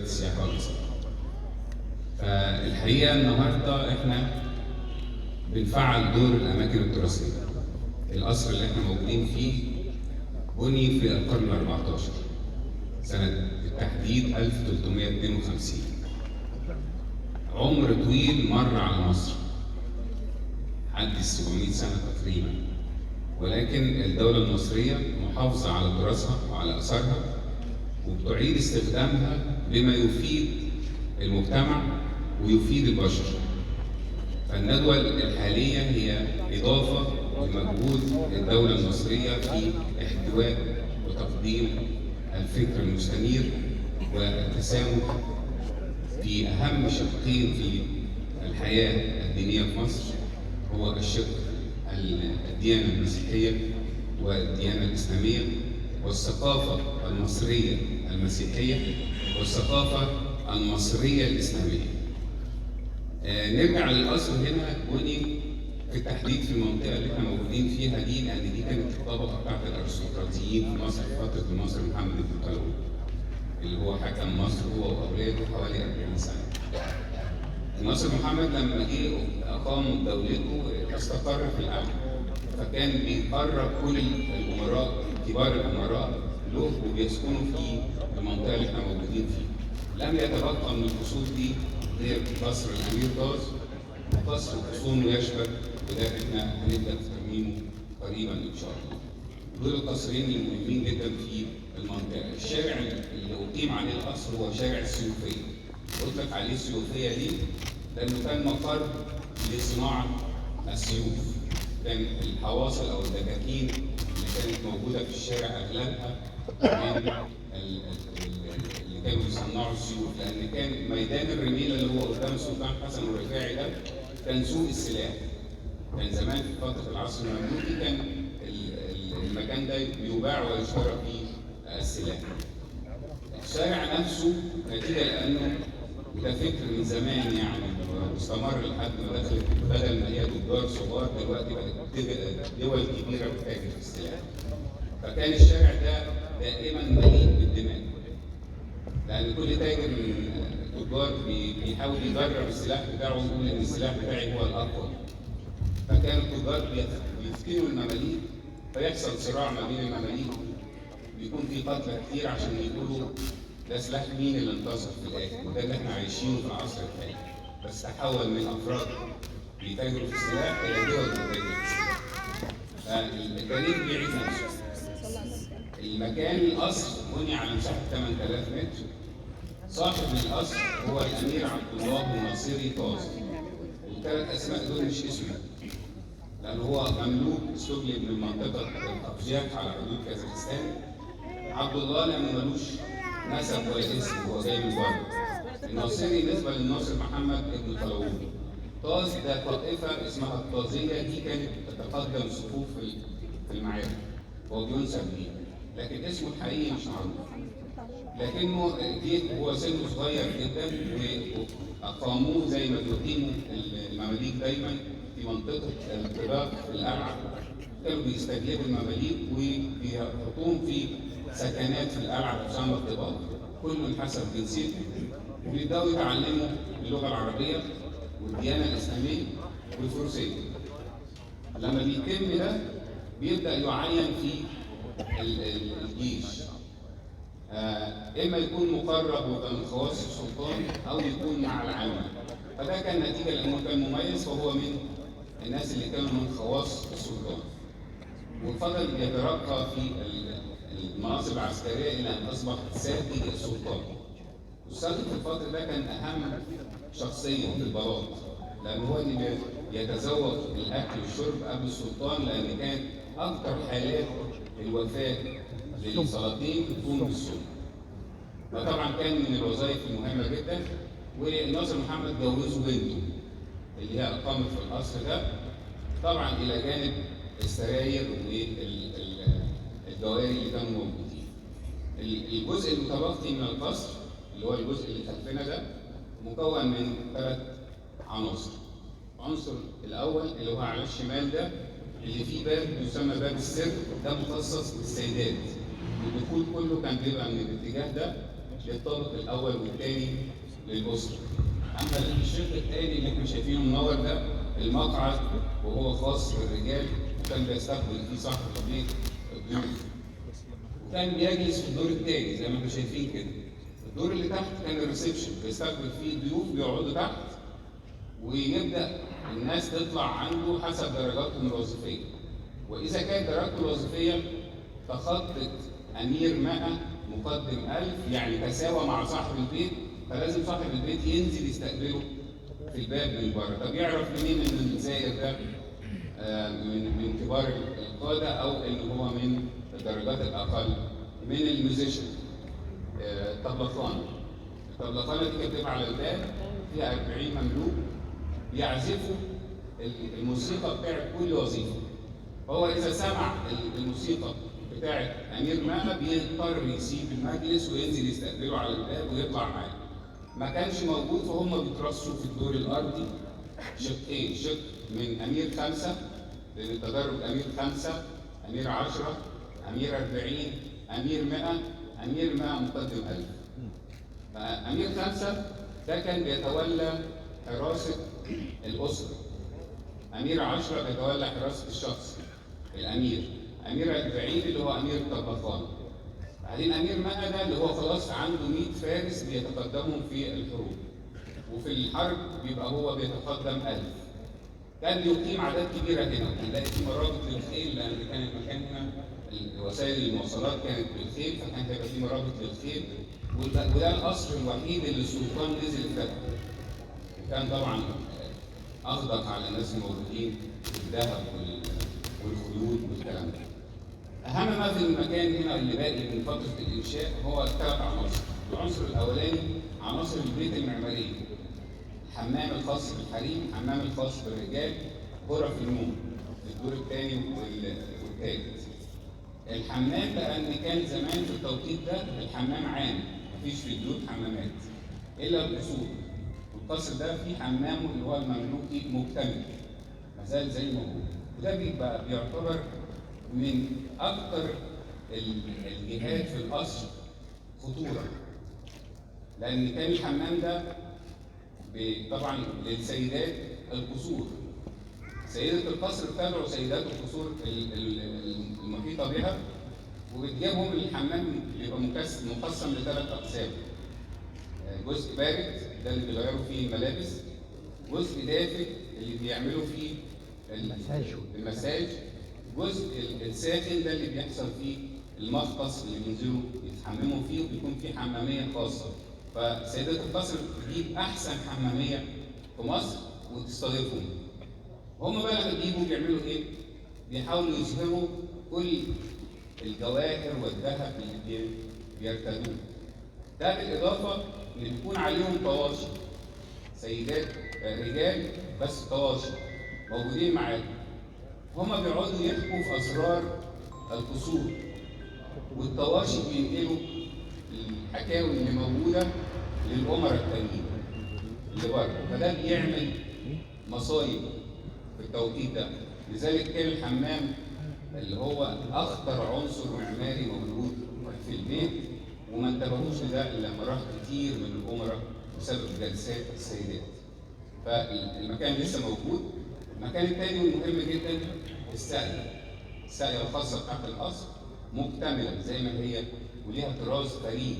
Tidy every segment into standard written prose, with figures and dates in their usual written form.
السياحة والاستثمار. فالحقيقة النهارده احنا بنفعل دور الأماكن التراثية. القصر اللي احنا موجودين فيه بني في القرن ال 14 سنة بالتحديد 1352. عمر طويل مر على مصر، عدى 700 سنة تقريبا، ولكن الدولة المصرية محافظة على تراثها وعلى آثارها وبتعيد استخدامها بما يفيد المجتمع ويفيد البشر. فالندوة الحالية هي إضافة لمجهود الدولة المصرية في احتواء وتقديم الفكر المستنير والتسامح في أهم شقين في الحياة الدينية في مصر، هو الشق الديانة المسيحية والديانة الإسلامية، والثقافة المصرية المسيحية والثقافة المصرية الإسلامية. نرجع للأصل هنا بني في التحديد في المنطقة اللي احنا موجودين فيها دي، لأن دي كانت الطبقة بتاعت الأرستقراطيين في مصر في فترة الناصر محمد بن طالون اللي هو حكم مصر هو وأولاده حوالي 40 سنة. الناصر محمد لما جه أقام دولته استقر في الأمن، فكان بيقرب كل الأمراء كبار الأمراء له وبيسكنوا في المنطقة اللي احنا موجودين فيها. لم يتبقى من القصور دي غير قصر الأمير طاز وقصر حصونه يشبك، وده احنا هنبدأ في ترميمه قريبا إن شاء الله. دول القصرين المهمين جدا في المنطقة. الشارع اللي أقيم عليه القصر هو شارع السيوفية. قلت لك عليه السيوفية ليه؟ لأنه كان مقر لصناعة السيوف. كان الحواصل أو الدكاكين اللي كانت موجودة في الشارع أغلبها من اللي كانوا بيصنعوا السيوف، لأن كان ميدان الرميلة اللي هو قدام السلطان حسن الرفاعي ده كان سوق السلاح. كان زمان في فترة العصر المملوكي كان المكان ده بيباع ويشترى فيه السلاح. الشارع نفسه نتيجة لأنه ده فكر من زمان يعني واستمر لحد ما دخلت، بدل ما هي تجار صغار دلوقتي بقت دول كبيرة بتتاجر في السلاح. فكان الشارع ده دائما مليء بالدماء، لأن كل تاجر من التجار بيحاول يجرب السلاح بتاعه ويقول إن السلاح بتاعي هو الأقوى. فكان التجار بيفتنوا المماليك، فيحصل صراع ما بين المماليك، بيكون في قتلى كتير عشان يقولوا ده سلاح مين اللي انتصر في الآخر. وده اللي احنا عايشينه في العصر الحالي، بس تحول من أفراد بيتاجروا في السلاح إلى دول بتتاجر في السلاح. فالتاريخ بيعيد نفسه. المكان القصر بني على مساحة 8000 متر. صاحب القصر هو الأمير عبد الله الناصري طاز. والثلاث أسماء دول مش اسمه، لأن هو مملوك استجلب من منطقة القفجات على حدود كازاخستان. عبد الله لأنه ملوش نسب ولا اسم، هو جاي من بره. الناصري نسبة للناصر محمد ابن طالون. طاز ده طائفة اسمها الطازية، دي كانت تتقدم صفوف في المعارك، هو بينسب ليه، لكن اسمه الحقيقي مش معروف. لكنه جه هو سنه صغير جدا وأقاموه زي ما بيقيموا المماليك دايما في منطقة الطباق في القلعة. كانوا بيستجلبوا المماليك وبيحطوهم في سكنات في القلعة تسمى الطباق، كل حسب جنسيته، وبيبدأوا يتعلموا اللغة العربية والديانة الإسلامية والفروسية. لما بيتم ده بيبدأ يعين في الجيش، إما يكون مقرب وكان خواص السلطان أو يكون مع العامة. فده كان نتيجة لأنه كان مميز، فهو من الناس اللي كانوا من خواص السلطان. وفضل يترقى في المناصب العسكرية إلى أن أصبح سادي السلطان. والسادي في الفترة ده كان أهم شخصية في البلاط، لأن هو اللي يتزوج بالأكل والشرب قبل السلطان، لأن كانت أكثر حالات الوفاة للسلاطين بتكون بالسم. فطبعا كان من الوظائف المهمة جدا. والناصر محمد جوزه بنته اللي هي أقامت في القصر ده، طبعا إلى جانب السراير والجواري اللي كانوا موجودين. الجزء المتبقي من القصر اللي هو الجزء اللي خلفنا ده مكون من 3 عناصر. العنصر الأول اللي هو على الشمال ده اللي فيه باب يسمى باب السر، ده مخصص للسيدات. الدخول كله كان بيبقى من الاتجاه ده للطابق الاول والثاني للاسره. اما الشق الثاني اللي احنا شايفينه منور ده المقعد، وهو خاص بالرجال، وكان بيستقبل فيه صاحب البيت الضيوف، وكان بيجلس في الدور الثاني زي ما انتم شايفين كده. الدور اللي تحت كان الريسبشن، بيستقبل فيه الضيوف بيقعدوا تحت، ويبدا الناس تطلع عنده حسب درجاتهم الوظيفيه. واذا كانت درجته الوظيفيه فخطت امير 100 مقدم 1000، يعني تساوى مع صاحب البيت، فلازم صاحب البيت ينزل يستقبله في الباب من بره. طب يعرف منين ان الزائر ده من كبار القاده او ان هو من الدرجات الاقل؟ من الميوزيشن، الطبلخانه. الطبلخانه دي كانت بتبقى على الباب، فيها 40 مملوك بيعزفوا الموسيقى بتاعت كل وظيفه. هو اذا سمع الموسيقى بتاعت امير ماما بيضطر يسيب المجلس وينزل يستقبله على الباب ويطلع معاه. ما كانش موجود، فهم بيترصوا في الدور الارضي شقين، شق من امير 5، لان التدرج امير 5، امير 10، امير 40، امير 100، امير 100 مقدم 1000. فامير 5 ده كان بيتولى حراسه الاسره. امير 10 بيتولى حراسه الشخص الامير. امير 40 اللي هو امير الطبخان. بعدين امير 100 ده اللي هو خلاص عنده 100 فارس بيتقدمهم في الحروب، وفي الحرب بيبقى هو بيتقدم 1000. كان بيقيم اعداد كبيره هنا، وهنلاقي في مرابط للخيل، لان كان المكان هنا وسائل المواصلات كانت بالخيل، فكان هيبقى في مرابط للخيل. وده القصر الوحيد اللي السلطان نزل فتحه. وكان طبعا اغدق على الناس الموجودين بالذهب والخيول والكلام ده. اهم ما في المكان هنا اللي باقي من فتره الانشاء هو الثلاث عناصر. العنصر الاولاني عناصر البيت المعماريه: الحمام الخاص بالحريم، الحمام الخاص بالرجال، غرف النوم في الدور الثاني والثالث. الحمام لان كان زمان في التوقيت ده الحمام عام، مفيش في البيوت حمامات الا القصور. والقصر ده فيه حمامه اللي هو المملوكي مكتمل ما زال زي ما هو. وده بيعتبر من اكثر الجهات في القصر خطوره، لان كان الحمام ده طبعا للسيدات القصور. سيدة القصر بتدعو سيدات القصور المحيطة بها، وبتجيبهم الحمام بيبقى مقسم لثلاث أقسام: جزء بارد ده اللي بيغيروا فيه الملابس، جزء دافئ اللي بيعملوا فيه المساج، جزء الساخن ده اللي بيحصل فيه المغطس اللي بينزلوا يتحمموا فيه، وبيكون فيه حمامية خاصة. فسيدات القصر بتجيب أحسن حمامية في مصر وتستضيفهم. هم بقى لما بيجوا بيعملوا إيه؟ بيحاولوا يظهروا كل الجواهر والذهب اللي بيرتدوه. ده بالإضافة إن بيكون عليهم طواشي، سيدات رجال بس طواشي موجودين معاهم. هم بيقعدوا يحكوا في أسرار القصور، والطواشي بينقلوا الحكاوي اللي موجودة للأمراء التانيين اللي بره. فده بيعمل مصايب في التوقيت ده. لذلك كان الحمام اللي هو أخطر عنصر معماري موجود في البيت، وما انتبهوش لده إلا لما راح كتير من الأمراء بسبب جلسات السيدات. فالمكان لسه موجود. المكان الثاني والمهم جدا الساقية. الساقية الخاصة بتاعت القصر مكتملة زي ما هي، وليها طراز فريد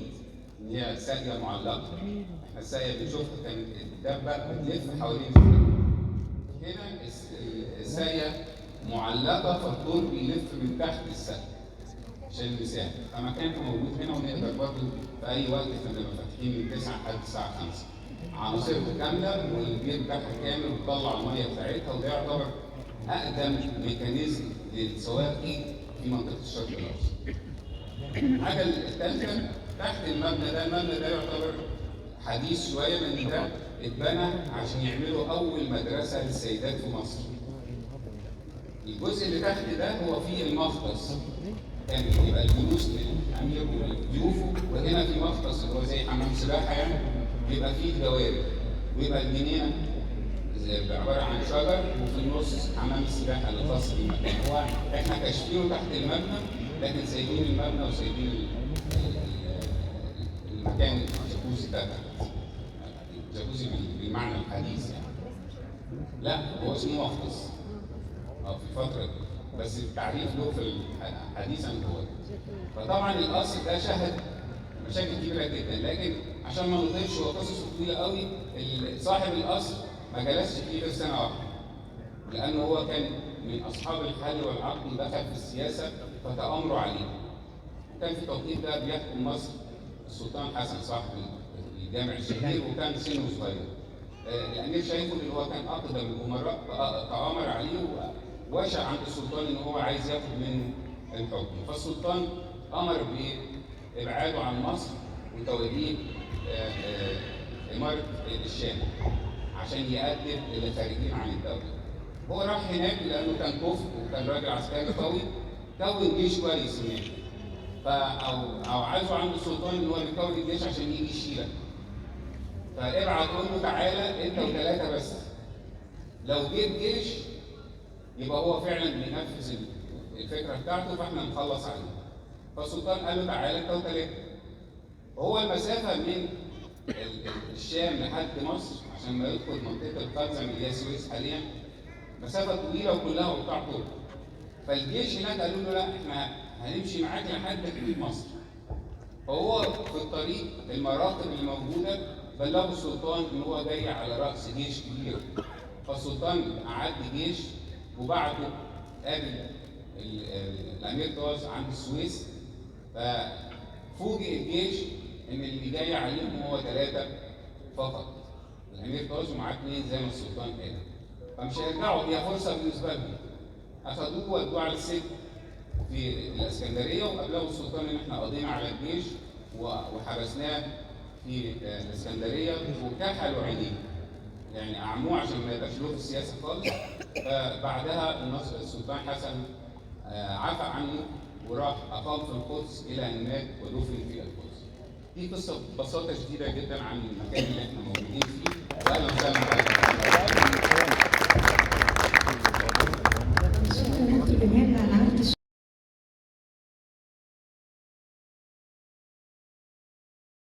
ان هي ساقية معلقة. احنا الساقية بنشوفها كانت الدبة بتلف حوالين هنا الساقية معلقة، فالدور بيلف من تحت الساقية عشان المساحة. فمكانها موجود هنا، ونقدر برضه في أي وقت كنا فاتحين من 9 لحد الساعة 5. عناصرها كاملة والبيت بتاعها كامل وبتطلع المية بتاعتها، وده يعتبر أقدم ميكانيزم للسواقي في منطقة الشرق الأوسط. الحاجة الثالثة تحت المبنى ده، المبنى ده يعتبر حديث شوية لأن ده اتبنى عشان يعملوا أول مدرسة للسيدات في مصر. الجزء اللي تحت ده هو فيه المختص، كان يبقى الجلوس للأمير وضيوفه، وهنا في مختص اللي هو زي حمام سباحة يعني، بيبقى فيه دوائر، ويبقى الجنينة عبارة عن شجر، وفي النص حمام السباحة اللي خاص بالمكان. هو احنا كاشفينه تحت المبنى، لكن سايبين المبنى وسايبين المكان مكان جاكوزي ده، جاكوزي بالمعنى الحديث يعني. لا، هو اسمه مخلص في الفترة دي، بس التعريف له في حديثا هو. فطبعا القصر ده شهد مشاكل كبيرة جدا، لكن عشان ما نطيلش هو قصصه طويلة قوي. صاحب القصر ما جلسش فيه غير سنة واحدة، لأنه هو كان من أصحاب الحل والعقد ودخل في السياسة فتأمروا عليه. وكان في التوقيت ده بيحكم مصر السلطان حسن صاحب الجامع الشهير، وكان سنه صغير. الأمير شايفه اللي هو كان أقدم الأمراء تآمر عليه ووشى عند السلطان إن هو عايز ياخد منه الحكم، فالسلطان أمر بإبعاده عن مصر وتوليه إمارة الشام عشان يأدب الخارجين عن الدولة. هو راح هناك لأنه كان كفء وكان راجل عسكري قوي، كون جيش كويس هناك. أو عايزوا عند السلطان إن هو يكون الجيش عشان يجي يشيلك. فابعت قول له تعالى أنت وثلاثة بس. لو جيت جيش يبقى هو فعلا بينفذ الفكرة بتاعته فاحنا نخلص عليه. فالسلطان قال له تعالى أنت وثلاثة. وهو المسافة من الشام لحد مصر عشان ما يدخل منطقة القلزم اللي هي السويس حاليا مسافة طويلة وكلها قطاع طرق. فالجيش هناك قالوا له لا احنا هنمشي معاك لحد حدود مصر. فهو في الطريق المراقب اللي موجودة بلغوا السلطان ان هو جاي على رأس جيش كبير. فالسلطان أعد جيش وبعته قابل الأمير طاز عند السويس. ففوجئ الجيش ان اللي جاي عليهم هو ثلاثة فقط، الأمير طاز ومعاه اثنين زي ما السلطان قال. فمش هيرجعوا، هي فرصة بالنسبة لهم. أخذوه وودوه على السجن في الإسكندرية، وأبلغوا السلطان إن إحنا قضينا على الجيش وحبسناه في الإسكندرية وكحلوا عينيه، يعني أعموه عشان ما يدخلوه في السياسة خالص. فبعدها السلطان حسن عفى عنه وراح أقام في القدس إلى أن مات ودفن في القدس. دي قصة ببساطة شديدة جدا عن المكان اللي إحنا موجودين فيه. وأهلا وسهلا.